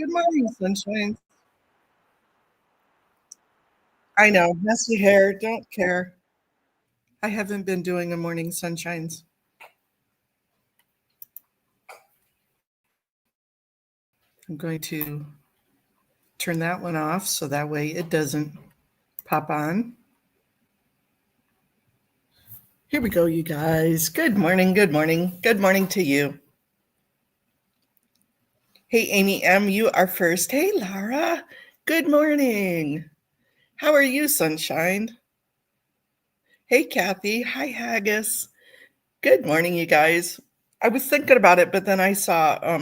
Good morning, sunshine. I know, messy hair, don't care. I haven't been doing a morning sunshines. I'm going to turn that one off so that way it doesn't pop on. Here we go, you guys. Good morning, good morning, good morning to you. Hey, Amy M., you are first. Hey, Lara. Good morning. How are you, sunshine? Hey, Kathy. Hi, Haggis. Good morning, you guys. I was thinking about it, but then I saw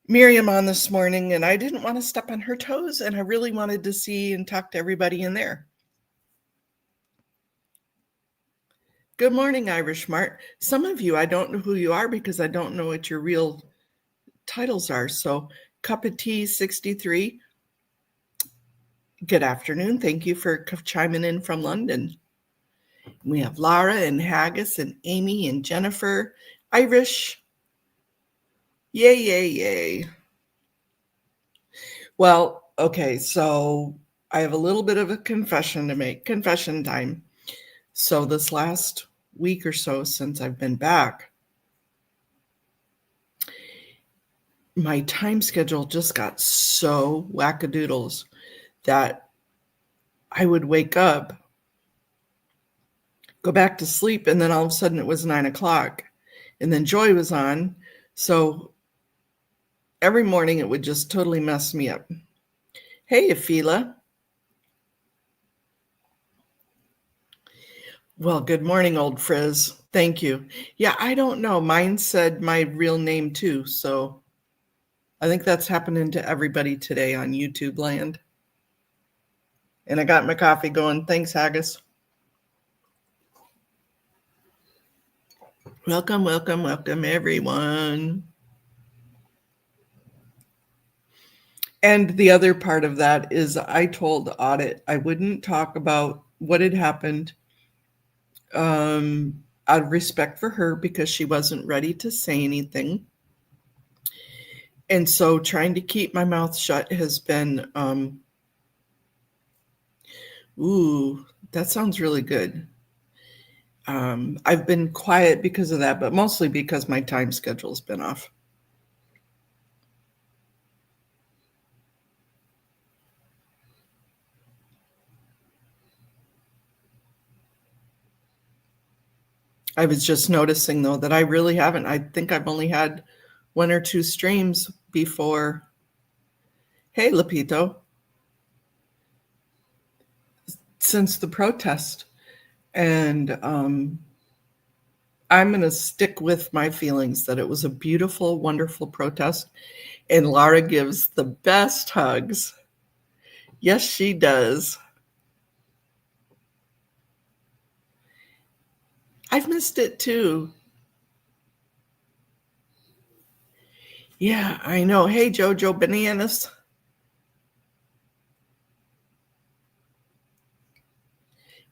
Miriam on this morning, and I didn't want to step on her toes, and I really wanted to see and talk to everybody in there. Good morning, Irish Mart. Some of you, I don't know who you are because I don't know what your real titles are. So, Cup of Tea 63, good afternoon. Thank you for chiming in from London. We have Lara and Haggis and Amy and Jennifer, Irish. Yay, yay, yay. Well, okay, so I have a little bit of a confession to make. Confession time. So, this last week or so since I've been back, my time schedule just got so wackadoodles that I would wake up, go back to sleep, and then all of a sudden it was 9 o'clock. And then Joy was on. So every morning it would just totally mess me up. Hey, Afila. Well, good morning, old Frizz. Thank you. Yeah, I don't know. Mine said my real name too. So I think that's happening to everybody today on YouTube land. And I got my coffee going. Thanks, Haggis. Welcome, welcome, welcome, everyone. And the other part of that is I told Audit I wouldn't talk about what had happened out of respect for her because she wasn't ready to say anything. And so trying to keep my mouth shut has been, ooh, that sounds really good. I've been quiet because of that, but mostly because my time schedule's been off. I was just noticing though that I really haven't. I think I've only had one or two streams before. Hey, Lapito, since the protest. And I'm going to stick with my feelings that it was a beautiful, wonderful protest. And Laura gives the best hugs. Yes, she does. I've missed it too. Yeah, I know. Hey, Jojo Bananas.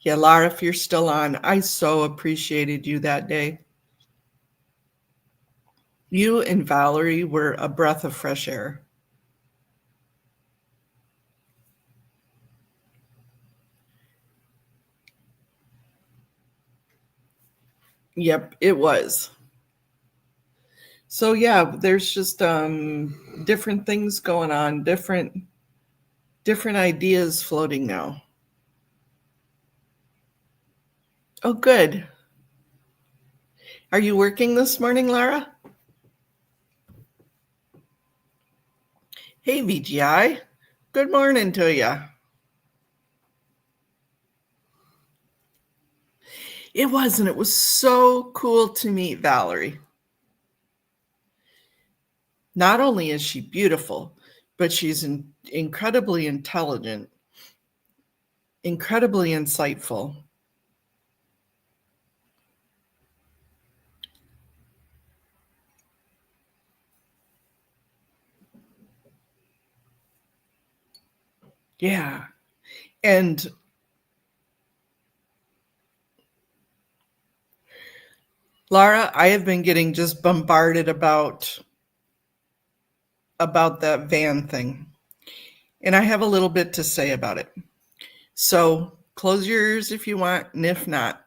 Yeah, Laura, if you're still on, I so appreciated you that day. You and Valerie were a breath of fresh air. Yep, it was. So yeah, there's just different things going on, different ideas floating now. Oh, good. Are you working this morning, Lara? Hey, VGI. Good morning to you. It was, and it was so cool to meet Valerie. Not only is she beautiful, but she's incredibly intelligent, incredibly insightful. Yeah. And Lara, I have been getting just bombarded about about that van thing. And I have a little bit to say about it. So close your ears if you want, and if not,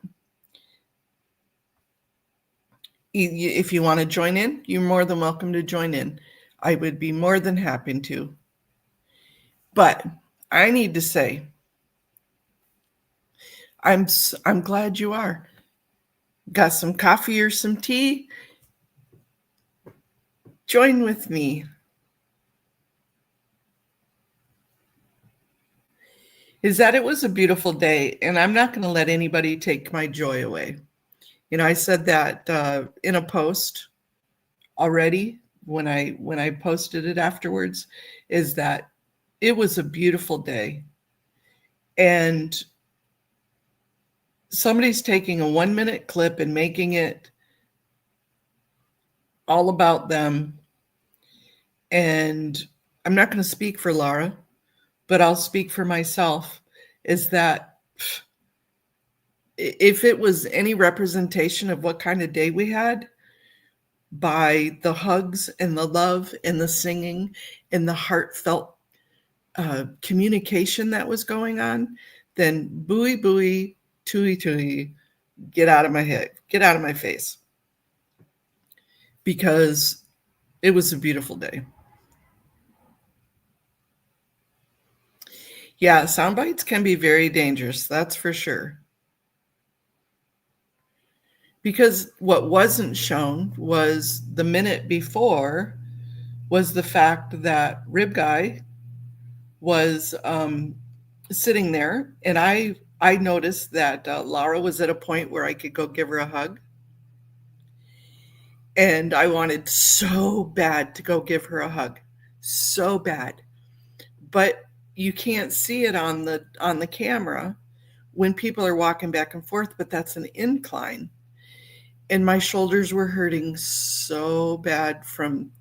if you want to join in, you're more than welcome to join in. I would be more than happy to. But I need to say, I'm glad you are. Got some coffee or some tea? Join with me. Is that it was a beautiful day, and I'm not going to let anybody take my joy away. You know, I said that in a post already when I posted it afterwards, is that it was a beautiful day, and somebody's taking a 1-minute clip and making it all about them. And I'm not going to speak for Laura, but I'll speak for myself, is that if it was any representation of what kind of day we had, by the hugs and the love and the singing and the heartfelt communication that was going on, then buoy, buoy, tui, tui, get out of my head, get out of my face. Because it was a beautiful day. Yeah, sound bites can be very dangerous, that's for sure. Because what wasn't shown was the minute before was the fact that Rib Guy was sitting there, and I noticed that Laura was at a point where I could go give her a hug. And I wanted so bad to go give her a hug, so bad. But you can't see it on the camera when people are walking back and forth, but that's an incline. And my shoulders were hurting so bad from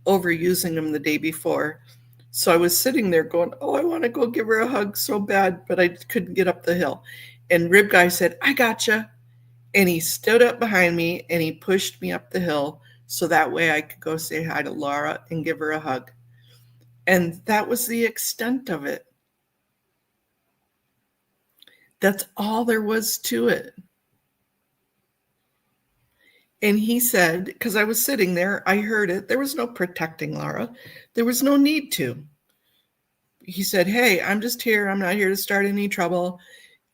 overusing them the day before. So I was sitting there going, oh, I want to go give her a hug so bad, but I couldn't get up the hill. And Rib Guy said, I gotcha. And he stood up behind me and he pushed me up the hill so that way I could go say hi to Laura and give her a hug. And that was the extent of it. That's all there was to it. And he said, because I was sitting there, I heard it. There was no protecting Laura. There was no need to. He said, hey, I'm just here. I'm not here to start any trouble.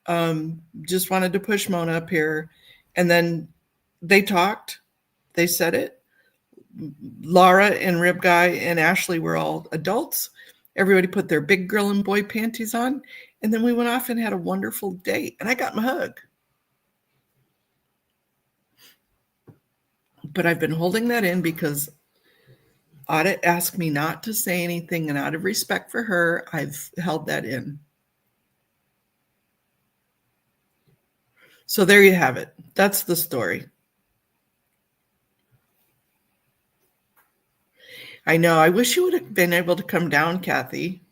Just wanted to push Mona up here. And then they talked. They said it. Laura and Rib Guy and Ashley were all adults. Everybody put their big girl and boy panties on. And then we went off and had a wonderful date. And I got my hug. But I've been holding that in because Audit asked me not to say anything. And out of respect for her, I've held that in. So there you have it. That's the story. I know. I wish you would have been able to come down, Kathy.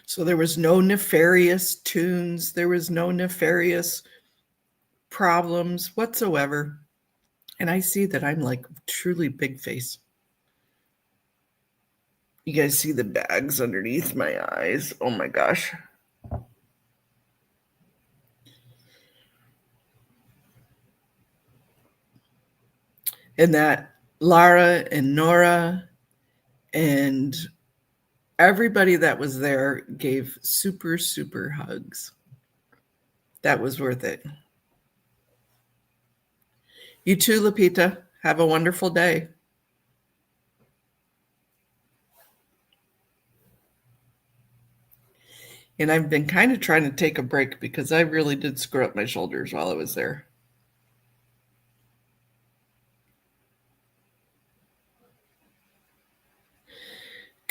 So there was no nefarious tunes. There was no nefarious problems whatsoever. And I see that I'm like truly big face. You guys see the bags underneath my eyes. Oh my gosh. And that Lara and Nora and everybody that was there gave super, super hugs. That was worth it. You too, Lupita. Have a wonderful day. And I've been kind of trying to take a break because I really did screw up my shoulders while I was there.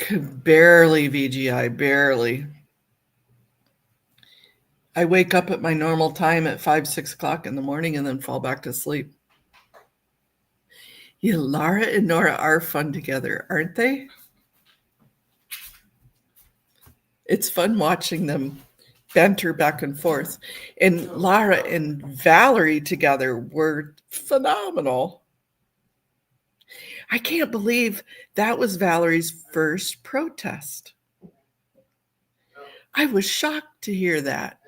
Barely VGI, barely. I wake up at my normal time at 5, 6 o'clock in the morning and then fall back to sleep. Yeah, Lara and Nora are fun together, aren't they? It's fun watching them banter back and forth. And Lara and Valerie together were phenomenal. I can't believe that was Valerie's first protest. I was shocked to hear that.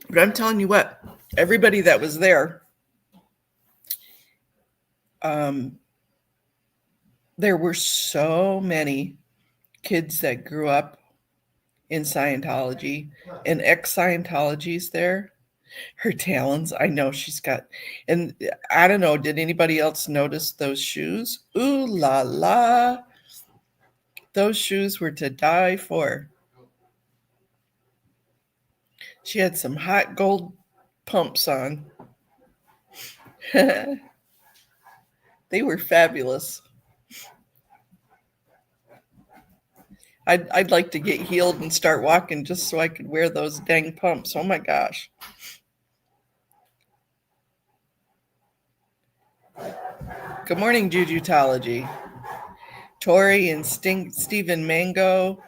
But I'm telling you what, everybody that was there, there were so many kids that grew up in Scientology and ex-Scientologies there. Her talons, I know she's got, and I don't know, did anybody else notice those shoes? Ooh la la. Those shoes were to die for. She had some hot gold pumps on. They were fabulous. I'd like to get healed and start walking just so I could wear those dang pumps. Oh my gosh. Good morning, Jujutology. Tori and Stephen Mango.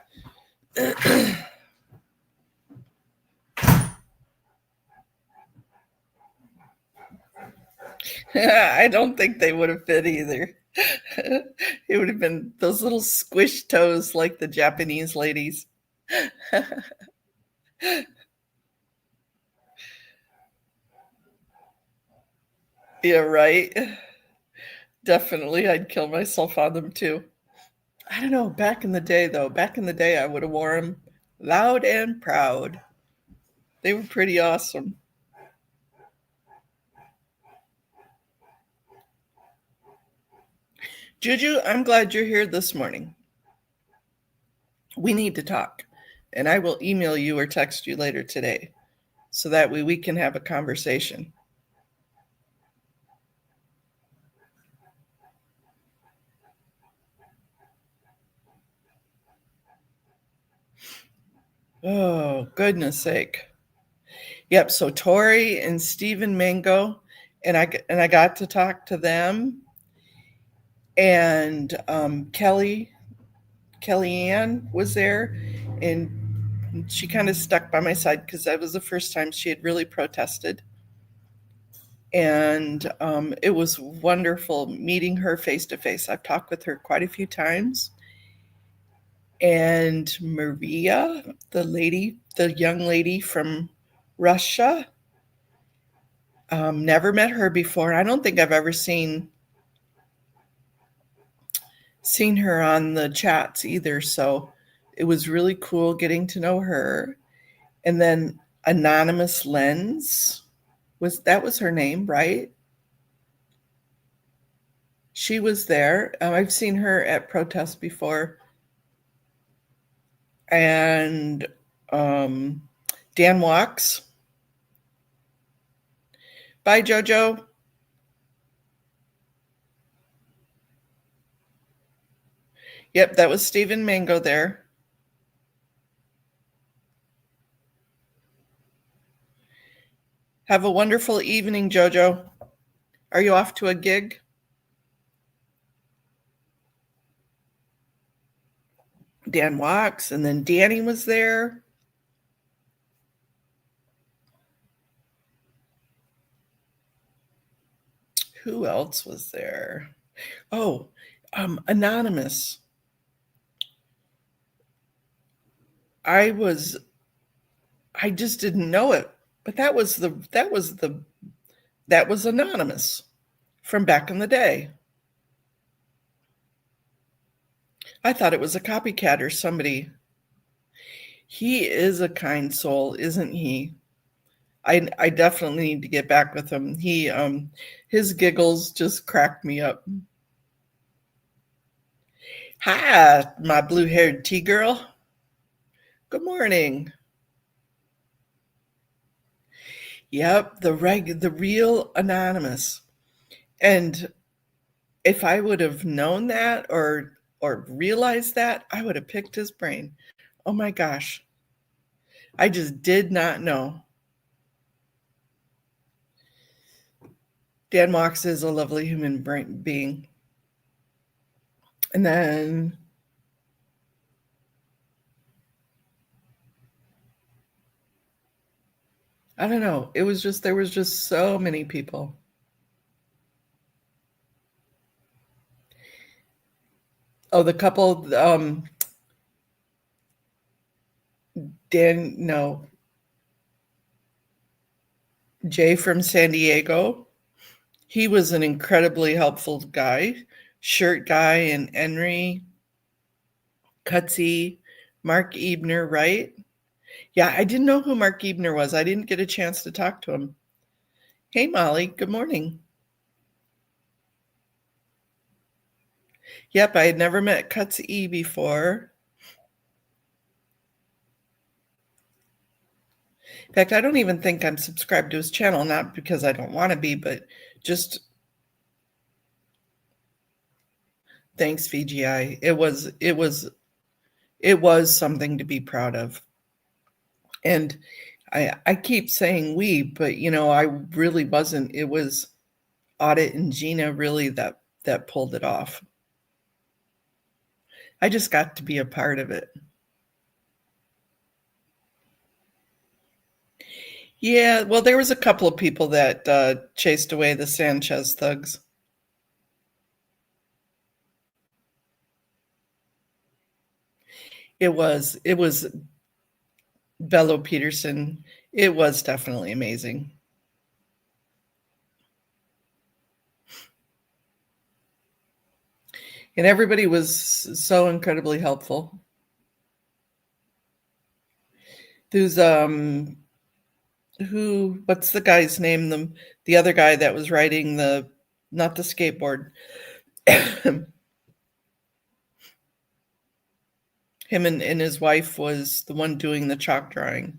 I don't think they would have fit either. It would have been those little squish toes like the Japanese ladies. Yeah, right. Definitely, I'd kill myself on them too. I don't know. Back in the day, though, I would have worn them loud and proud. They were pretty awesome. Juju, I'm glad you're here this morning. We need to talk, and I will email you or text you later today so that way we can have a conversation. Oh, goodness sake. Yep, so Tori and Stephen Mango, and I got to talk to them, and Kellyanne was there, and she kind of stuck by my side because that was the first time she had really protested. And it was wonderful meeting her face to face. I've talked with her quite a few times. And Maria, the young lady from Russia, never met her before. I don't think I've ever seen her on the chats either. So it was really cool getting to know her. And then Anonymous Lens, was her name, right? She was there. I've seen her at protests before. And Dan Walks. Bye, Jojo. Yep, that was Stephen Mango there. Have a wonderful evening, Jojo. Are you off to a gig? Dan Walks, and then Danny was there. Who else was there? Oh, Anonymous. I just didn't know it, but that was Anonymous from back in the day. I thought it was a copycat or somebody. He is a kind soul, isn't he? I definitely need to get back with him. He his giggles just crack me up. Hi, my blue-haired tea girl. Good morning. Yep, the real Anonymous. And if I would have known that or realized that, I would have picked his brain. Oh my gosh. I just did not know. Dan Mox is a lovely human being. And then I don't know. It was just, there was just so many people. Oh, the couple, no, Jay from San Diego. He was an incredibly helpful guy. Shirt guy and Henry, Cutsy, Mark Ebner, right? Yeah, I didn't know who Mark Ebner was. I didn't get a chance to talk to him. Hey, Molly, good morning. Yep, I had never met Cutsy before. In fact, I don't even think I'm subscribed to his channel, not because I don't want to be, but just thanks, VGI. It was something to be proud of. And I keep saying we, but I really wasn't. It was Audit and Gina really that pulled it off. I just got to be a part of it. Yeah, well, there was a couple of people that chased away the Sanchez thugs. It was Bello Peterson. It was definitely amazing. And everybody was so incredibly helpful. There's what's the guy's name? The other guy that was riding not the skateboard. Him and his wife was the one doing the chalk drawing.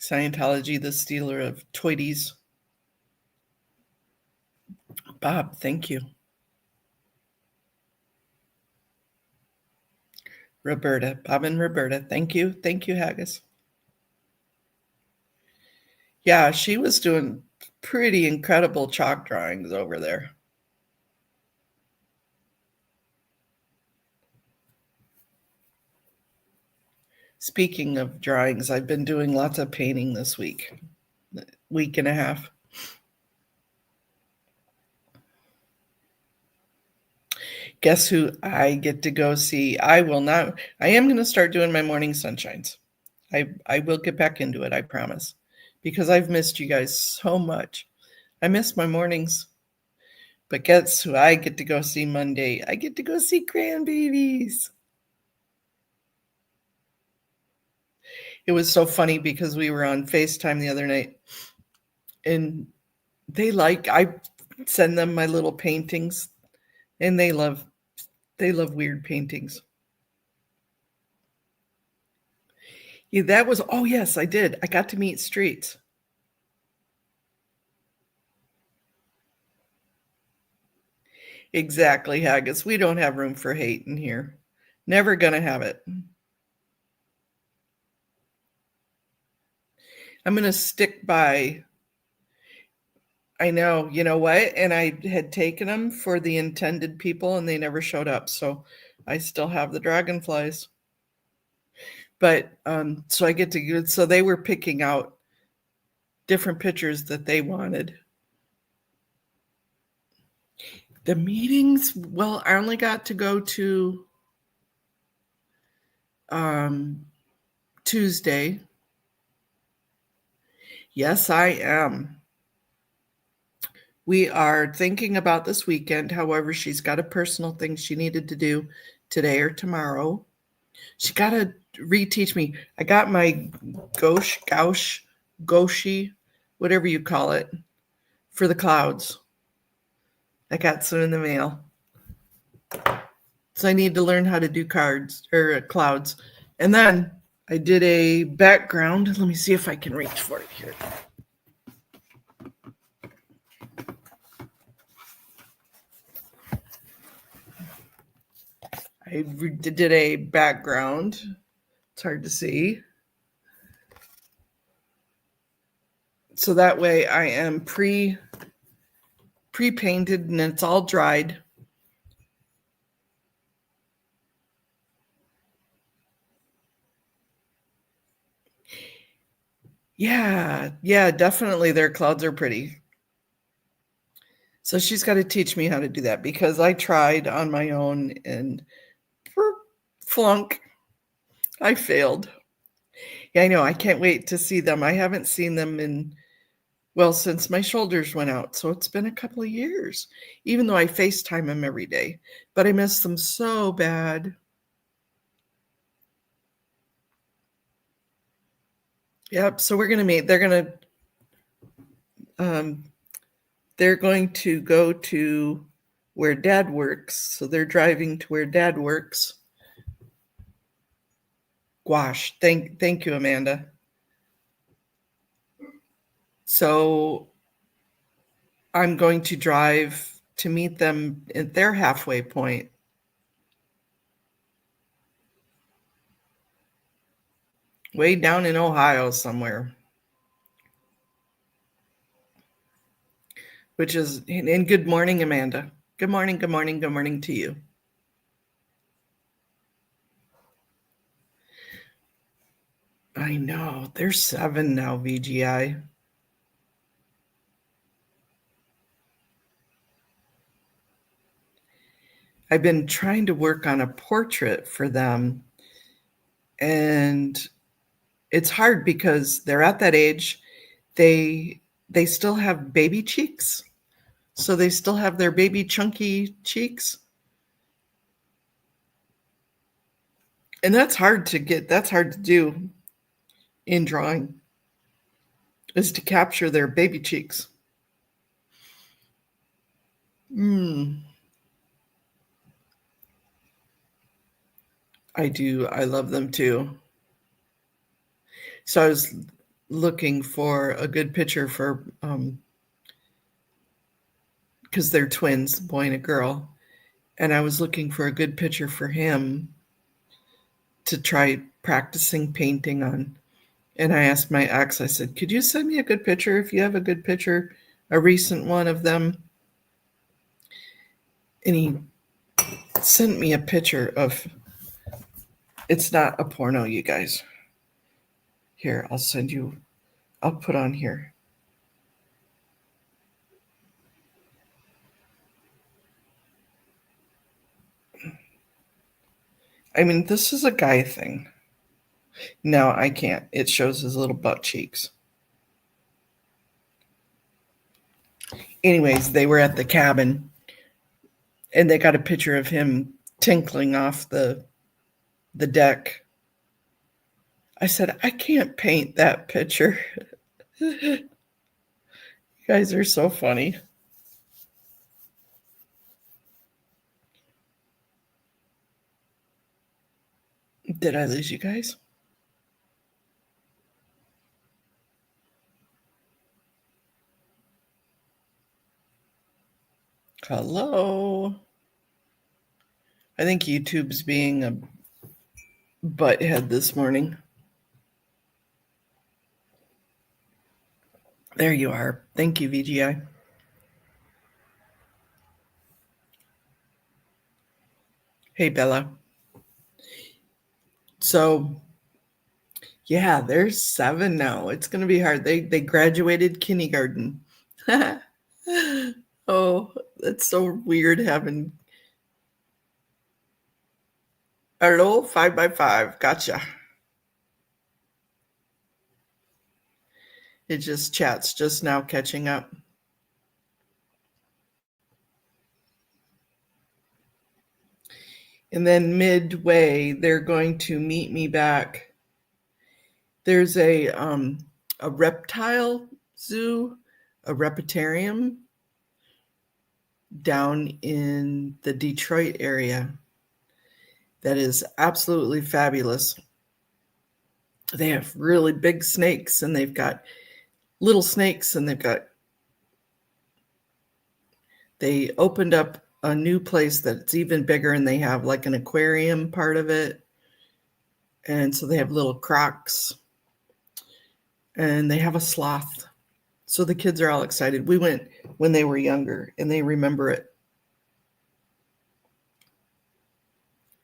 Scientology, the stealer of toities. Bob, thank you. Roberta, Bob and Roberta, thank you. Thank you, Haggis. Yeah, she was doing pretty incredible chalk drawings over there. Speaking of drawings, I've been doing lots of painting this week and a half. Guess who I get to go see? I am going to start doing my morning sunshines. I will get back into it, I promise, because I've missed you guys so much. I miss my mornings. But guess who I get to go see Monday? I get to go see grandbabies. It was so funny because we were on FaceTime the other night, and I send them my little paintings, and they love weird paintings. Yeah, oh yes, I did. I got to meet Streets. Exactly, Haggis. We don't have room for hate in here. Never gonna have it. I'm gonna stick by. I know, you know what? And I had taken them for the intended people and they never showed up. So I still have the dragonflies. But so I get to go. So they were picking out different pictures that they wanted. The meetings, well, I only got to go to Tuesday. Yes, I am. We are thinking about this weekend. However, she's got a personal thing she needed to do today or tomorrow. She got to reteach me. I got my Goshi, whatever you call it, for the clouds. I got some in the mail. So I need to learn how to do cards or clouds. And then I did a background. Let me see if I can reach for it here. I did a background. It's hard to see. So that way I am pre-painted and it's all dried. Yeah, definitely their clouds are pretty. So she's got to teach me how to do that because I tried on my own and flunk. I failed. Yeah, I know. I can't wait to see them. I haven't seen them since my shoulders went out. So it's been a couple of years, even though I FaceTime them every day. But I miss them so bad. Yep. So we're going to meet. They're going to go to where Dad works. So they're driving to where Dad works. Gouache. Thank you, Amanda. So I'm going to drive to meet them at their halfway point. Way down in Ohio somewhere. Which is, and good morning, Amanda. Good morning to you. I know, they're 7 now, VGI. I've been trying to work on a portrait for them, and it's hard because they're at that age. They still have baby cheeks, so they still have their baby chunky cheeks. And that's hard to do in drawing, is to capture their baby cheeks. I do. I love them too. So I was looking for a good picture for, because they're twins, a boy and a girl. And I was looking for a good picture for him to try practicing painting on. And I asked my ex, I said, could you send me a good picture if you have a good picture, a recent one of them? And he sent me a picture of, it's not a porno, you guys. Here, I'll put on here. I mean, this is a guy thing. No, I can't. It shows his little butt cheeks. Anyways, they were at the cabin and they got a picture of him tinkling off the deck. I said, I can't paint that picture. You guys are so funny. Did I lose you guys? Hello. I think YouTube's being a butthead this morning. There you are. Thank you, VGI. Hey, Bella. So, yeah, they're 7 now. It's going to be hard. They graduated kindergarten. Oh, that's so weird having. Hello, 5x5. Gotcha. It just chats just now catching up. And then midway, they're going to meet me back. There's a reptile zoo, a reptarium down in the Detroit area that is absolutely fabulous. They have really big snakes and they've got little snakes and they opened up a new place that's even bigger and they have like an aquarium part of it. And so they have little crocs and they have a sloth. So the kids are all excited. We went when they were younger and they remember it.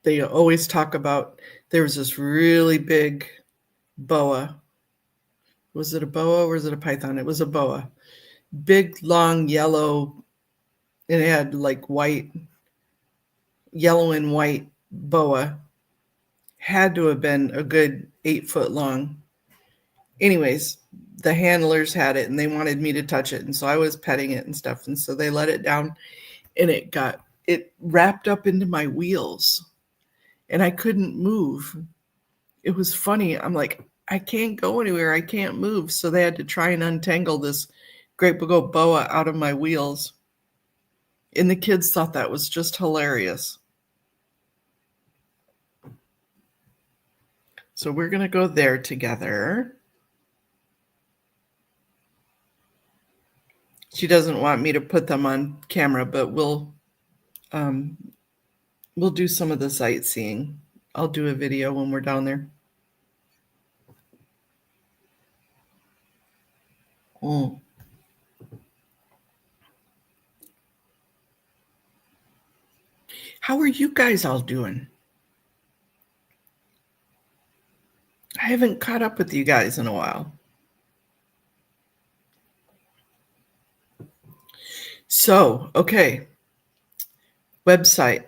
They always talk about, there was this really big boa Was it a boa or was it a python? It was a boa. Big, long, yellow. It had like yellow and white boa. Had to have been a good 8 foot long. Anyways, the handlers had it and they wanted me to touch it. And so I was petting it and stuff. And so they let it down and it wrapped up into my wheels and I couldn't move. It was funny. I'm like, I can't go anywhere. I can't move. So they had to try and untangle this great big old boa out of my wheels. And the kids thought that was just hilarious. So we're going to go there together. She doesn't want me to put them on camera, but we'll do some of the sightseeing. I'll do a video when we're down there. Mm. How are you guys all doing? I haven't caught up with you guys in a while. So, okay. Website.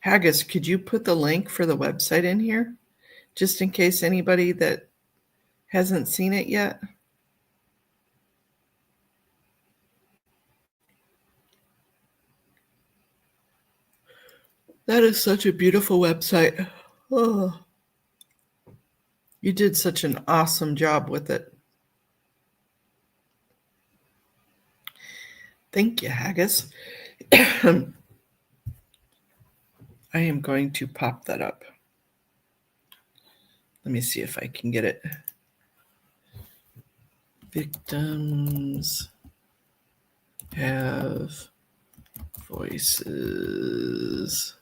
Haggis, could you put the link for the website in here? Just in case anybody that hasn't seen it yet. That is such a beautiful website. Oh, you did such an awesome job with it. Thank you, Haggis. I am going to pop that up. Let me see if I can get it. Victims have voices.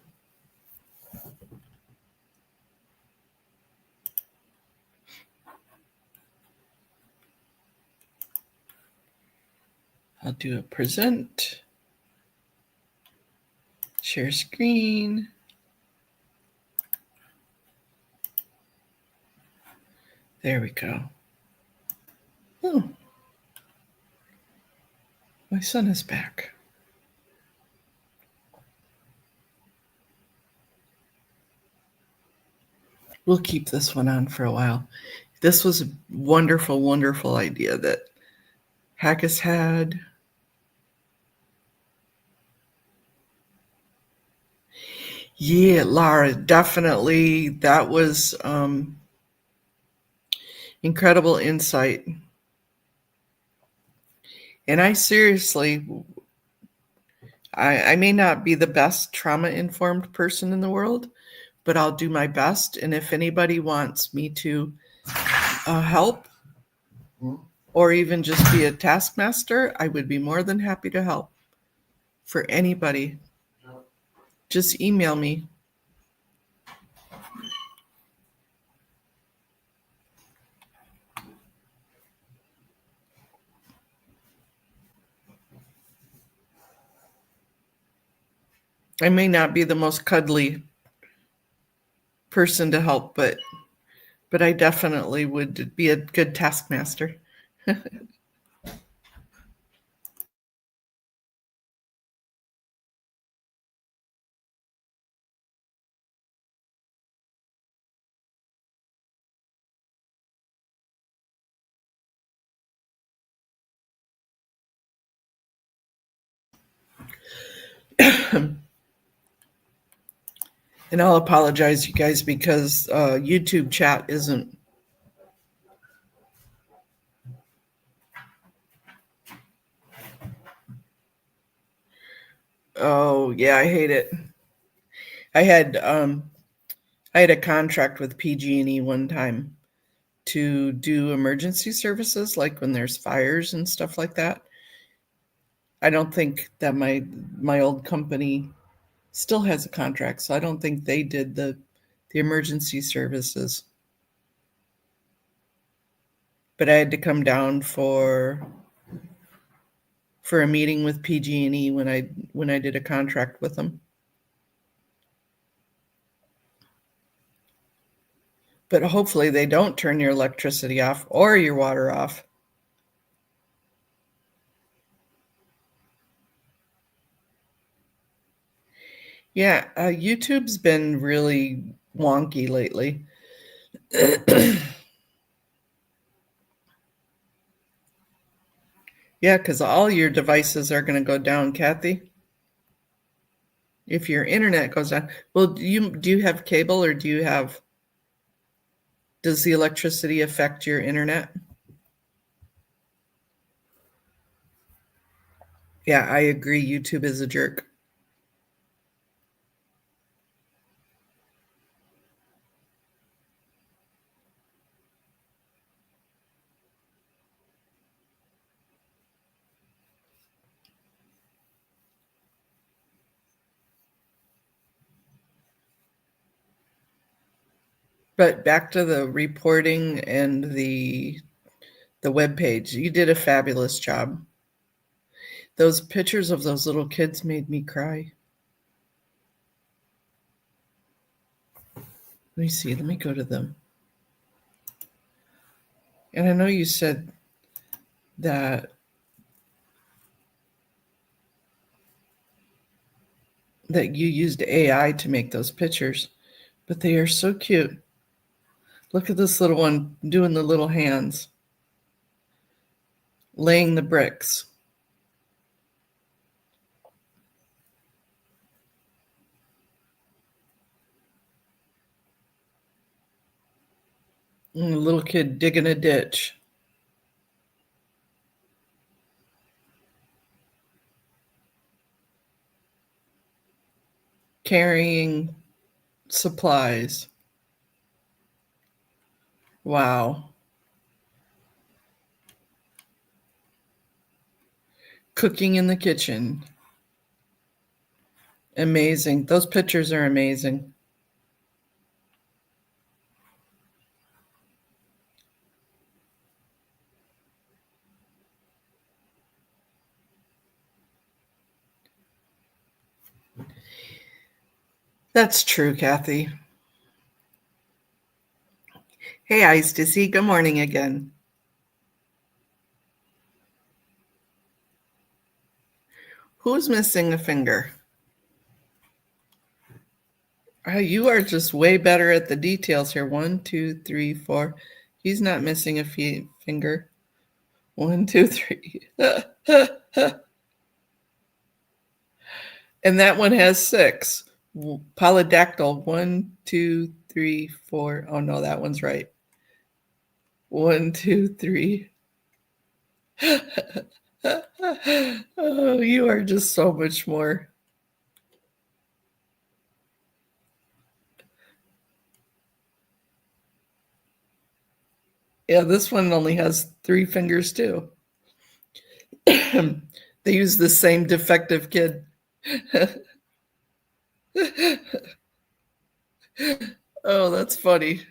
I'll do a present. Share screen. There we go. Oh, my son is back. We'll keep this one on for a while. This was a wonderful, wonderful idea that Haggis had. Yeah, Lara, definitely. That was incredible insight. And I seriously, I may not be the best trauma-informed person in the world, but I'll do my best. And if anybody wants me to help or even just be a taskmaster, I would be more than happy to help for anybody. Just email me. I may not be the most cuddly person to help, but I definitely would be a good taskmaster. And I'll apologize, you guys, because YouTube chat isn't. Oh yeah, I hate it. I had a contract with PG&E one time to do emergency services, like when there's fires and stuff like that. I don't think that my old company still has a contract, so I don't think they did the emergency services. But I had to come down for a meeting with PG&E when I did a contract with them. But hopefully they don't turn your electricity off or your water off. Yeah, YouTube's been really wonky lately. Yeah, because all your devices are going to go down, Kathy. If your internet goes down, well, do you have cable or does the electricity affect your internet? Yeah, I agree. YouTube is a jerk. But back to the reporting and the web page. You did a fabulous job. Those pictures of those little kids made me cry. Let me see. Let me go to them. And I know you said that you used AI to make those pictures, but they are so cute. Look at this little one doing the little hands, laying the bricks. And a little kid digging a ditch. Carrying supplies. Wow. Cooking in the kitchen. Amazing. Those pictures are amazing. That's true, Kathy. Hey, Ice Dizzy. Good morning again. Who's missing a finger? You are just way better at the details here. 1, 2, 3, 4. He's not missing a finger. 1, 2, 3. And that one has 6. Polydactyl. 1, 2, 3, 4. Oh no, that one's right. 1, 2, 3. Oh, you are just so much more. Yeah, this one only has 3 fingers too. They use the same defective kid. Oh, that's funny.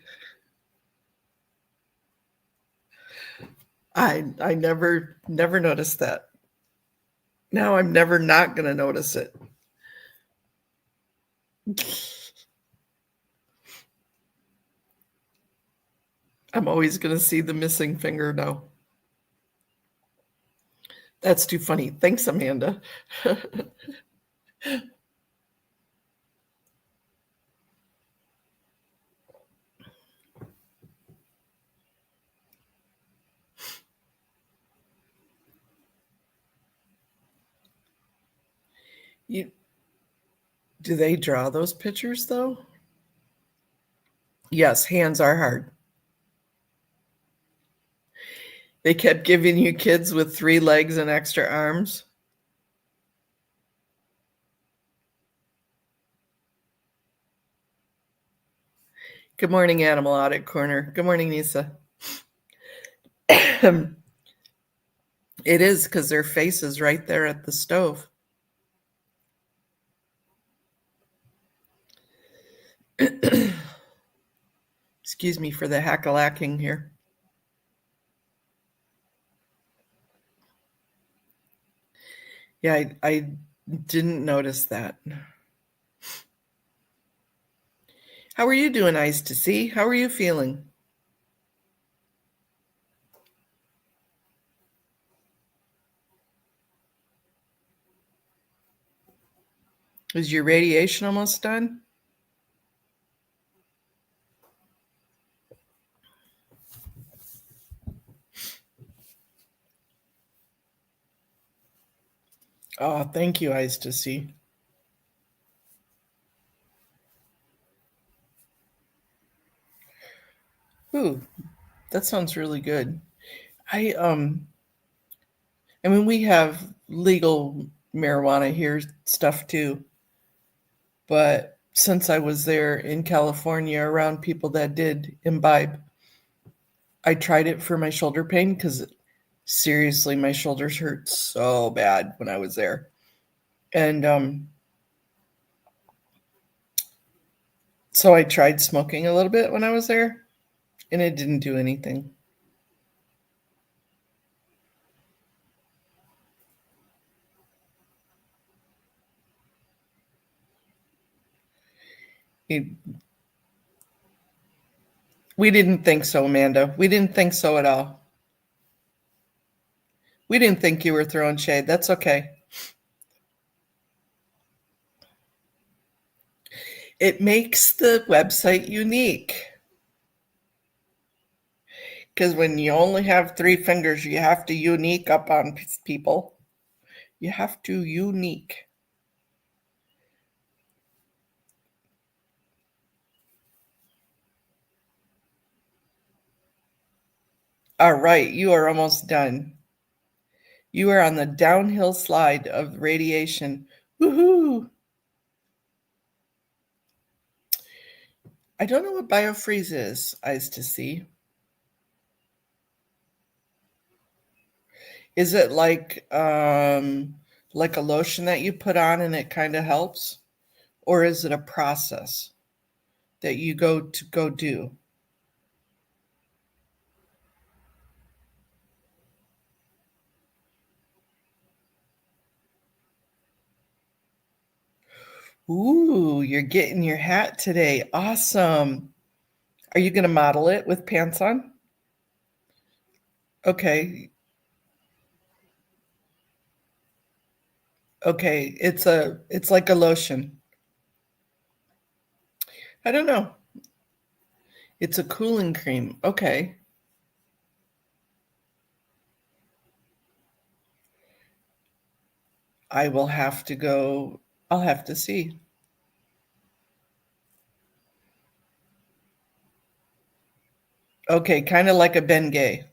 I never noticed that. Now I'm never not going to notice it. I'm always going to see the missing finger now. That's too funny. Thanks, Amanda. You do they draw those pictures though? Yes, hands are hard. They kept giving you kids with 3 legs and extra arms. Good morning, Animal Audit Corner. Good morning, Nisa. It is because their face is right there at the stove. Excuse me for the hack-a-lacking here. Yeah, I didn't notice that. How are you doing, Eyes to See? How are you feeling? Is your radiation almost done? Oh, thank you, Eyes to See. Ooh, that sounds really good. I I mean we have legal marijuana here stuff too, but since I was there in California around people that did imbibe, I tried it for my shoulder pain because seriously, my shoulders hurt so bad when I was there. And so I tried smoking a little bit when I was there, and it didn't do anything. It, we didn't think so, Amanda. We didn't think so at all. We didn't think you were throwing shade. That's okay. It makes the website unique because when you only have three fingers, you have to unique up on people. You have to unique. All right, you are almost done. You are on the downhill slide of radiation. Woohoo! I don't know what biofreeze is, Eyes to See. Is it like a lotion that you put on and it kind of helps? Or is it a process that you go do? Ooh, you're getting your hat today. Awesome. Are you going to model it with pants on? Okay. Okay, it's like a lotion. I don't know. It's a cooling cream. Okay. I will have to go. I'll have to see. Okay, kind of like a Bengay.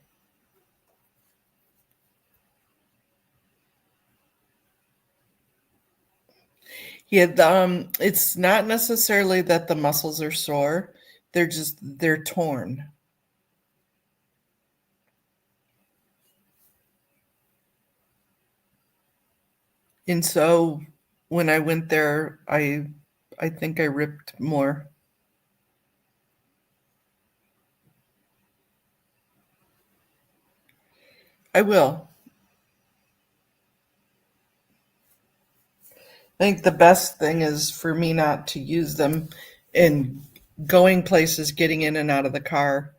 Yeah, it's not necessarily that the muscles are sore. They're torn. And so when I went there, I think I ripped more. I will. I think the best thing is for me not to use them in going places, getting in and out of the car.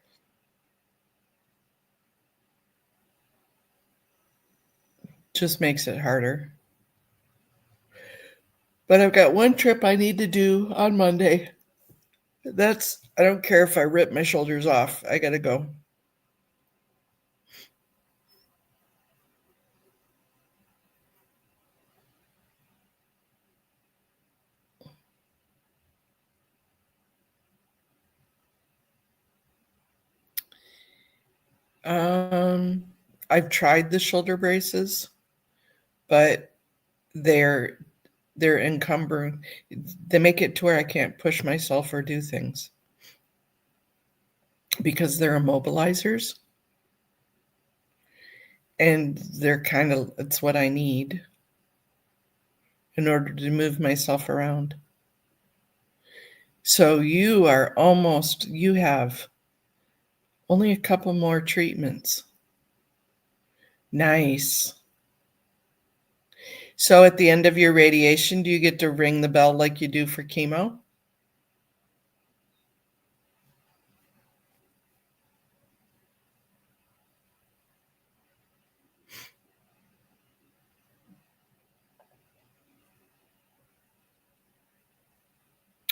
Just makes it harder. But I've got one trip I need to do on Monday. I don't care if I rip my shoulders off. I got to go. Um, I've tried the shoulder braces, but they're they're encumbering. They make it to where I can't push myself or do things because they're immobilizers, and they're kind of it's what I need in order to move myself around. So you have only a couple more treatments. Nice. So at the end of your radiation, do you get to ring the bell like you do for chemo?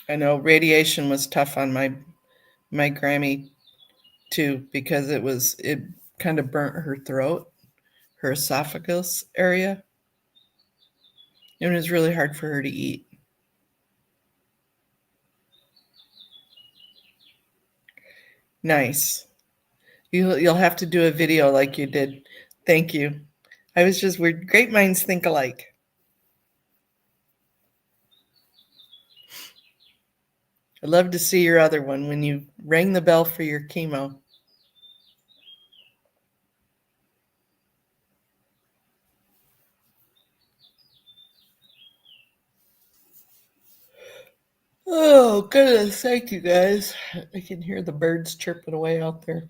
I know radiation was tough on my Grammy too, because it kind of burnt her throat, her esophagus area. And it was really hard for her to eat. Nice. You'll have to do a video like you did. Thank you. I was just weird. Great minds think alike. I'd love to see your other one when you rang the bell for your chemo. Oh, goodness. Thank you, guys. I can hear the birds chirping away out there.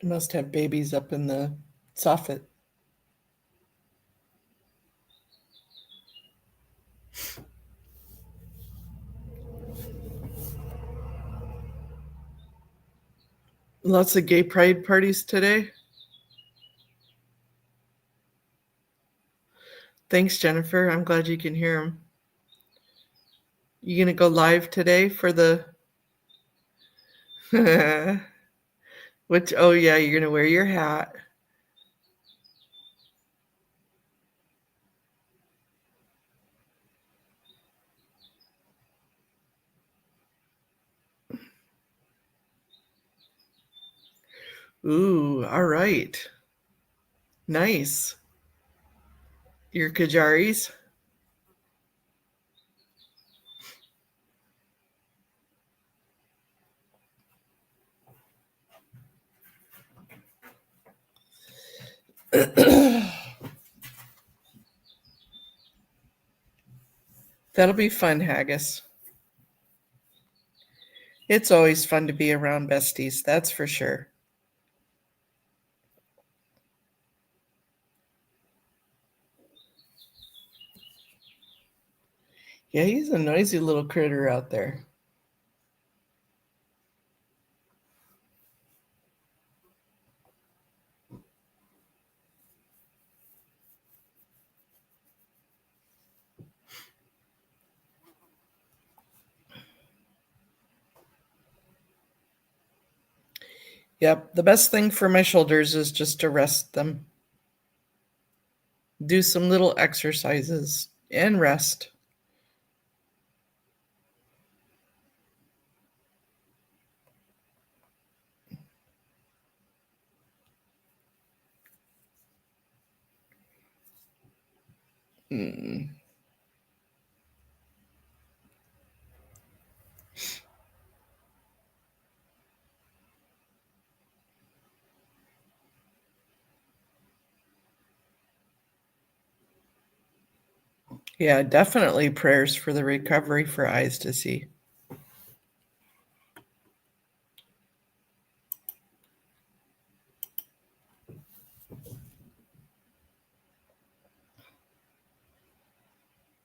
You must have babies up in the soffit. Lots of gay pride parties today. Thanks, Jennifer. I'm glad you can hear them. You gonna go live today for the which? Oh yeah, you're gonna wear your hat. Ooh, all right. Nice. Your Kajaris. That'll be fun, Haggis. It's always fun to be around besties, that's for sure. Yeah, he's a noisy little critter out there. Yep, the best thing for my shoulders is just to rest them. Do some little exercises and rest. Mm. Yeah, definitely prayers for the recovery for eyes to see.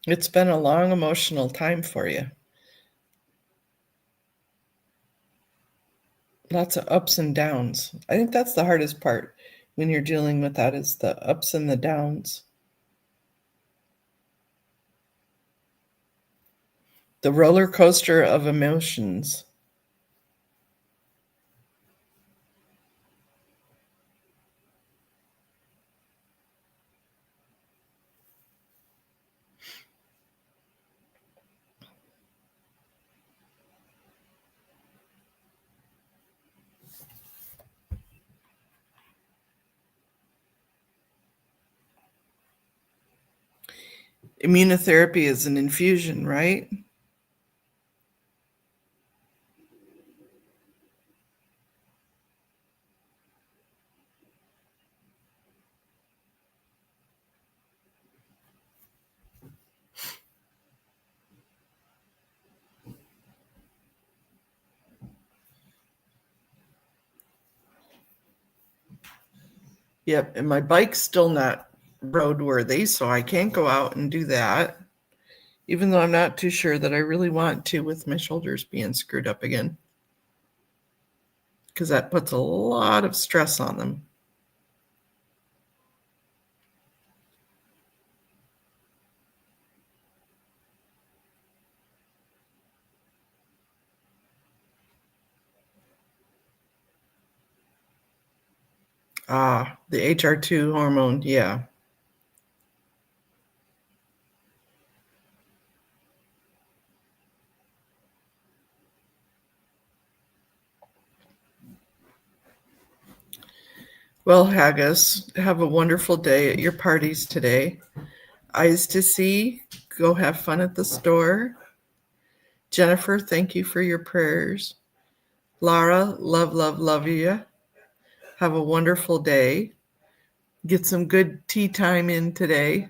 It's been a long emotional time for you. Lots of ups and downs. I think that's the hardest part when you're dealing with that is the ups and the downs. The roller coaster of emotions. Immunotherapy is an infusion, right? Yep, and my bike's still not roadworthy, so I can't go out and do that, even though I'm not too sure that I really want to with my shoulders being screwed up again, because that puts a lot of stress on them. The HR2 hormone, yeah. Well, Haggis, have a wonderful day at your parties today. Eyes to see, go have fun at the store. Jennifer, thank you for your prayers. Lara, love, love, love you. Have a wonderful day. Get some good tea time in today.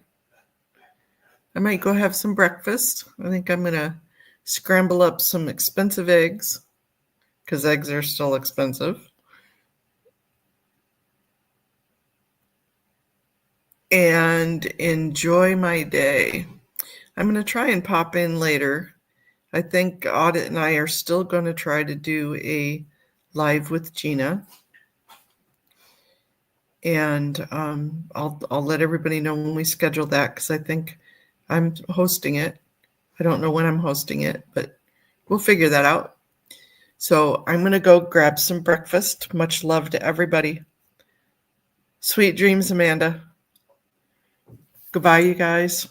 I might go have some breakfast. I think I'm going to scramble up some expensive eggs because eggs are still expensive. And enjoy my day. I'm going to try and pop in later. I think Audit and I are still going to try to do a live with Gina. And I'll let everybody know when we schedule that because I think I'm hosting it. I don't know when I'm hosting it, but we'll figure that out. So I'm going to go grab some breakfast. Much love to everybody. Sweet dreams, Amanda. Goodbye, you guys.